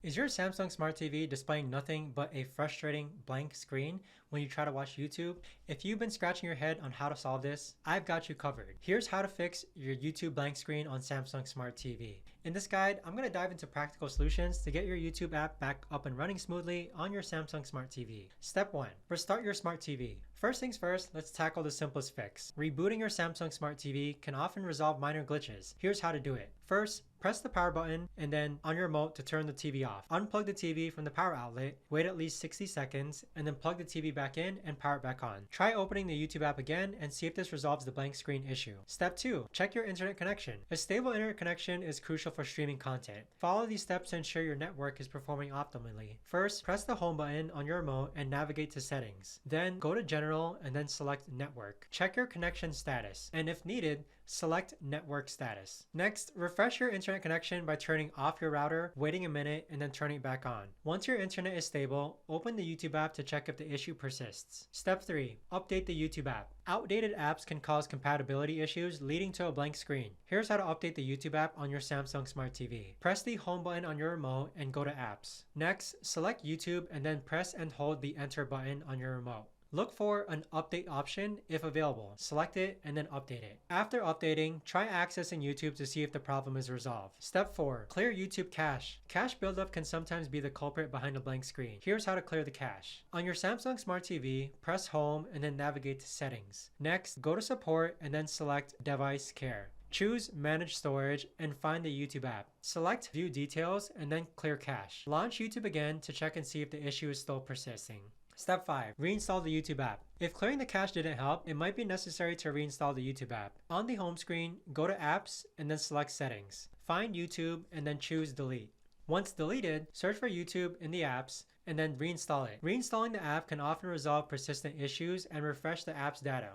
Is your Samsung Smart TV displaying nothing but a frustrating blank screen when you try to watch YouTube? If you've been scratching your head on how to solve this, I've got you covered. Here's how to fix your YouTube blank screen on Samsung Smart TV. In this guide, I'm going to dive into practical solutions to get your YouTube app back up and running smoothly on your Samsung Smart TV. Step 1. Restart your Smart TV. First things first, let's tackle the simplest fix. Rebooting your Samsung Smart TV can often resolve minor glitches. Here's how to do it. First, press the power button and then on your remote to turn the TV off. Unplug the TV from the power outlet, wait at least 60 seconds, and then plug the TV back in and power it back on. Try opening the YouTube app again and see if this resolves the blank screen issue. Step 2. Check your internet connection. A stable internet connection is crucial for streaming content. Follow these steps to ensure your network is performing optimally. First, press the home button on your remote and navigate to settings. Then go to general and then select network. Check your connection status, and if needed, select network status. Next, refresh your internet connection by turning off your router, waiting a minute, and then turning it back on. Once your internet is stable, open the YouTube app to check if the issue persists. Step 3. Update the YouTube app. Outdated apps can cause compatibility issues, leading to a blank screen. Here's how to update the YouTube app on your Samsung Smart TV. Press the home button on your remote and go to apps. Next, select YouTube and then press and hold the enter button on your remote. Look for an update option if available. Select it and then update it. After updating, try accessing YouTube to see if the problem is resolved. Step 4. Clear YouTube cache. Cache buildup can sometimes be the culprit behind a blank screen. Here's how to clear the cache. On your Samsung Smart TV, press home and then navigate to settings. Next, go to support and then select device care. Choose Manage Storage and find the YouTube app. Select View Details and then clear cache. Launch YouTube again to check and see if the issue is still persisting. Step 5. Reinstall the YouTube app. If clearing the cache didn't help, it might be necessary to reinstall the YouTube app. On the home screen, go to Apps and then select Settings. Find YouTube and then choose Delete. Once deleted, search for YouTube in the apps and then reinstall it. Reinstalling the app can often resolve persistent issues and refresh the app's data.